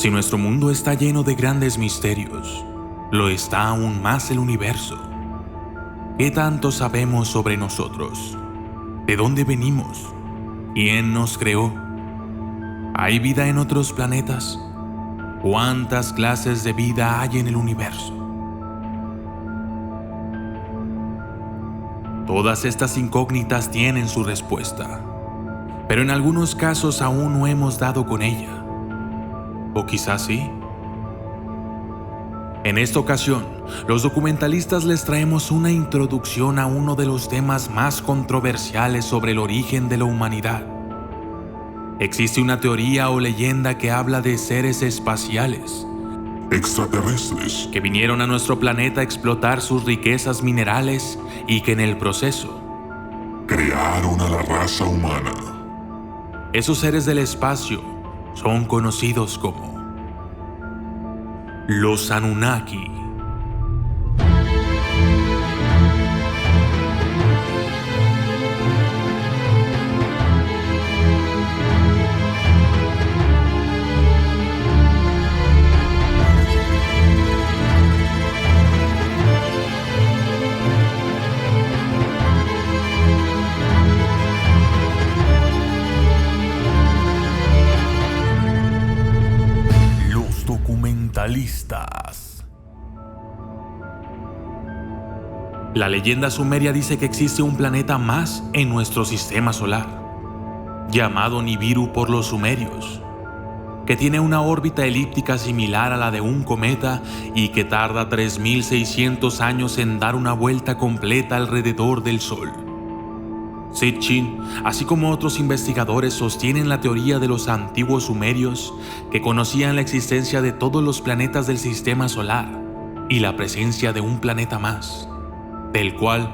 Si nuestro mundo está lleno de grandes misterios, lo está aún más el universo. ¿Qué tanto sabemos sobre nosotros? ¿De dónde venimos? ¿Quién nos creó? ¿Hay vida en otros planetas? ¿Cuántas clases de vida hay en el universo? Todas estas incógnitas tienen su respuesta, pero en algunos casos aún no hemos dado con ella. ¿O quizás sí? En esta ocasión, los documentalistas les traemos una introducción a uno de los temas más controversiales sobre el origen de la humanidad. Existe una teoría o leyenda que habla de seres espaciales, extraterrestres, que vinieron a nuestro planeta a explotar sus riquezas minerales y que en el proceso crearon a la raza humana. esos seres del espacio son conocidos como los Anunnaki. La leyenda sumeria dice que existe un planeta más en nuestro sistema solar, llamado Nibiru por los sumerios, que tiene una órbita elíptica similar a la de un cometa y que tarda 3600 años en dar una vuelta completa alrededor del Sol. Sitchin, así como otros investigadores, sostienen la teoría de los antiguos sumerios que conocían la existencia de todos los planetas del sistema solar y la presencia de un planeta más, del cual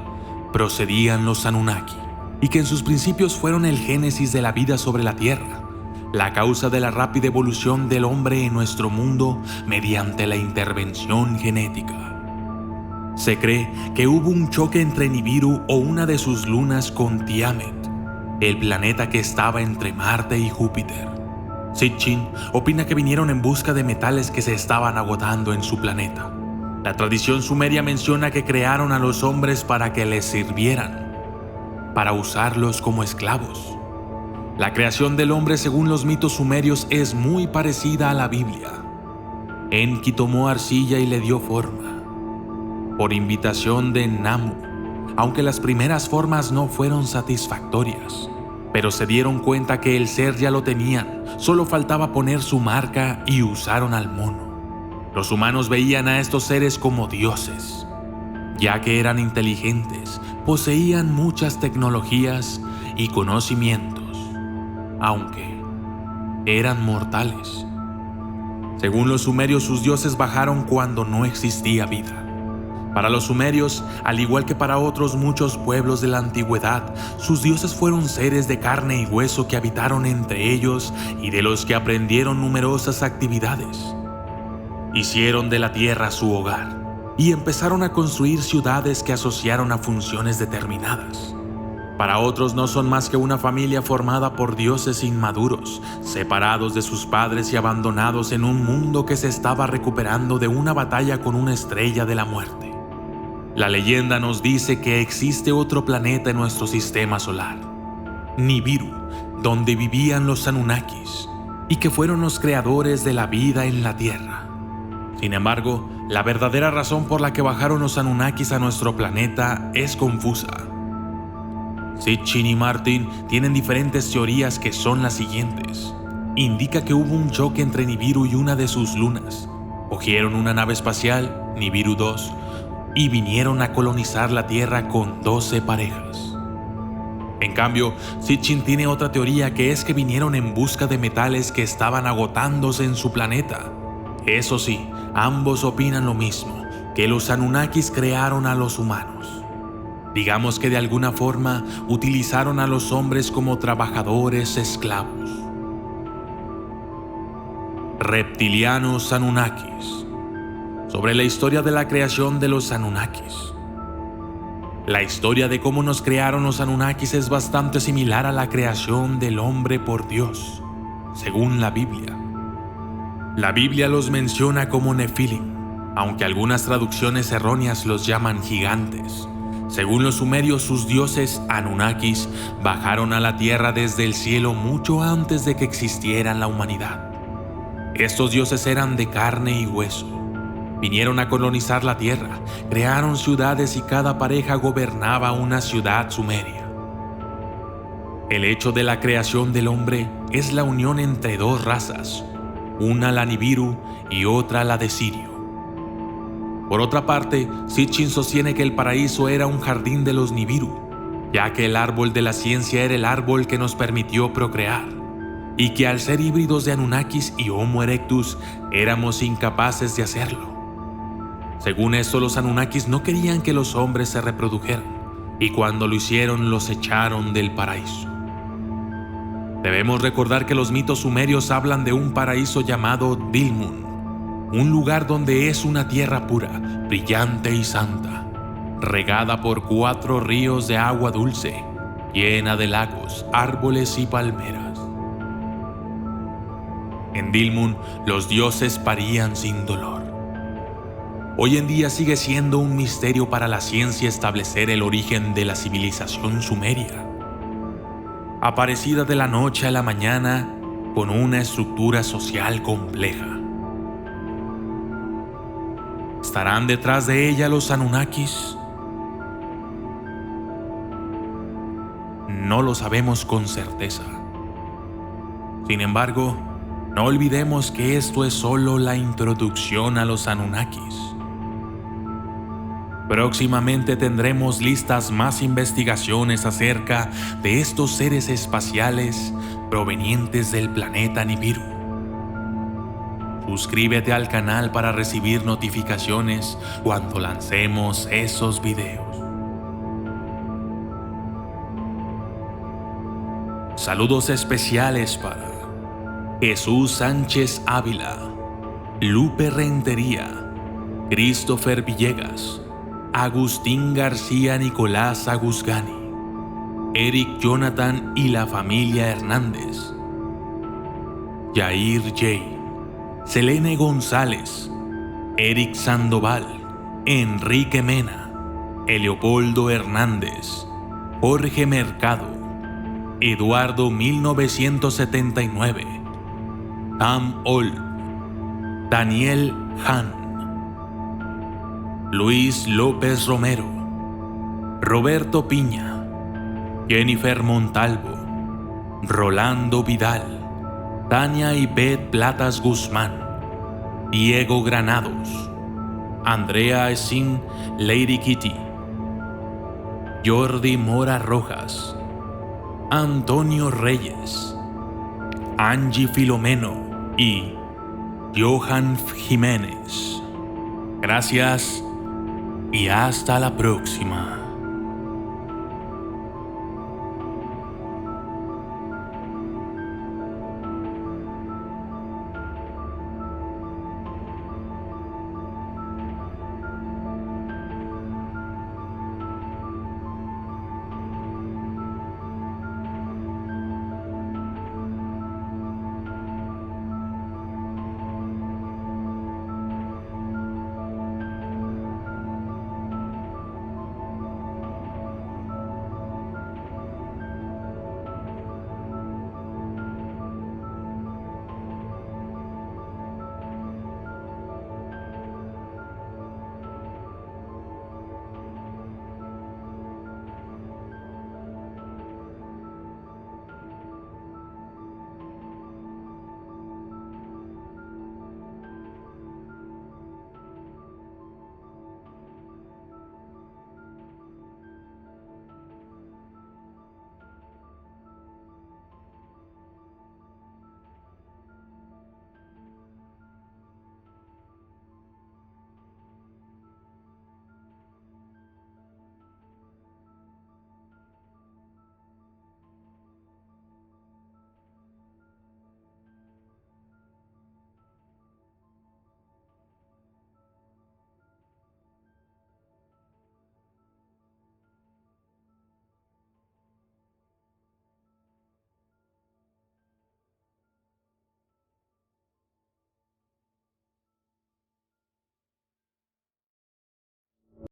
procedían los Anunnaki, y que en sus principios fueron el génesis de la vida sobre la Tierra, la causa de la rápida evolución del hombre en nuestro mundo mediante la intervención genética. Se cree que hubo un choque entre Nibiru o una de sus lunas con Tiamat, el planeta que estaba entre Marte y Júpiter. Sitchin opina que vinieron en busca de metales que se estaban agotando en su planeta. La tradición sumeria menciona que crearon a los hombres para que les sirvieran, para usarlos como esclavos. La creación del hombre, según los mitos sumerios, es muy parecida a la Biblia. Enki tomó arcilla y le dio forma, por invitación de Namu, aunque las primeras formas no fueron satisfactorias, pero se dieron cuenta que el ser ya lo tenían, solo faltaba poner su marca y usaron al mono. Los humanos veían a estos seres como dioses, ya que eran inteligentes, poseían muchas tecnologías y conocimientos, aunque eran mortales. Según los sumerios, sus dioses bajaron cuando no existía vida. Para los sumerios, al igual que para otros muchos pueblos de la antigüedad, sus dioses fueron seres de carne y hueso que habitaron entre ellos y de los que aprendieron numerosas actividades. Hicieron de la tierra su hogar y empezaron a construir ciudades que asociaron a funciones determinadas. Para otros no son más que una familia formada por dioses inmaduros, separados de sus padres y abandonados en un mundo que se estaba recuperando de una batalla con una estrella de la muerte. La leyenda nos dice que existe otro planeta en nuestro sistema solar, Nibiru, donde vivían los Anunnakis, y que fueron los creadores de la vida en la Tierra. Sin embargo, la verdadera razón por la que bajaron los Anunnakis a nuestro planeta es confusa. Sitchin y Martin tienen diferentes teorías que son las siguientes. Indica que hubo un choque entre Nibiru y una de sus lunas. Cogieron una nave espacial, Nibiru 2, y vinieron a colonizar la Tierra con 12 parejas. En cambio, Sitchin tiene otra teoría, que es que vinieron en busca de metales que estaban agotándose en su planeta. Eso sí, ambos opinan lo mismo, que los Anunnakis crearon a los humanos. Digamos que de alguna forma utilizaron a los hombres como trabajadores esclavos. Reptilianos Anunnakis. Sobre la historia de la creación de los Anunnakis. La historia de cómo nos crearon los Anunnakis es bastante similar a la creación del hombre por Dios, según la Biblia. La Biblia los menciona como Nefilim, aunque algunas traducciones erróneas los llaman gigantes. Según los sumerios, sus dioses Anunnakis bajaron a la tierra desde el cielo mucho antes de que existiera la humanidad. Estos dioses eran de carne y hueso. Vinieron a colonizar la tierra, crearon ciudades y cada pareja gobernaba una ciudad sumeria. El hecho de la creación del hombre es la unión entre dos razas, una la Nibiru y otra la de Sirio. Por otra parte, Sitchin sostiene que el paraíso era un jardín de los Nibiru, ya que el árbol de la ciencia era el árbol que nos permitió procrear, y que al ser híbridos de Anunnakis y Homo erectus, éramos incapaces de hacerlo. Según esto, los Anunnakis no querían que los hombres se reprodujeran, y cuando lo hicieron, los echaron del paraíso. Debemos recordar que los mitos sumerios hablan de un paraíso llamado Dilmun, un lugar donde es una tierra pura, brillante y santa, regada por 4 ríos de agua dulce, llena de lagos, árboles y palmeras. En Dilmun, los dioses parían sin dolor. Hoy en día sigue siendo un misterio para la ciencia establecer el origen de la civilización sumeria, aparecida de la noche a la mañana con una estructura social compleja. ¿Estarán detrás de ella los Anunnakis? No lo sabemos con certeza. Sin embargo, no olvidemos que esto es solo la introducción a los Anunnakis. Próximamente tendremos listas más investigaciones acerca de estos seres espaciales provenientes del planeta Nibiru. Suscríbete al canal para recibir notificaciones cuando lancemos esos videos. Saludos especiales para Jesús Sánchez Ávila, Lupe Rentería, Christopher Villegas, Agustín García Nicolás Agusgani, Eric Jonathan y la familia Hernández, Jair J., Selene González, Eric Sandoval, Enrique Mena, Leopoldo Hernández, Jorge Mercado, Eduardo 1979, Tam Ol, Daniel Han, Luis López Romero, Roberto Piña, Jennifer Montalvo, Rolando Vidal, Tania Ivette Platas Guzmán, Diego Granados, Andrea Sin Lady Kitty, Jordi Mora Rojas, Antonio Reyes, Angie Filomeno y Johan Jiménez. Gracias y hasta la próxima.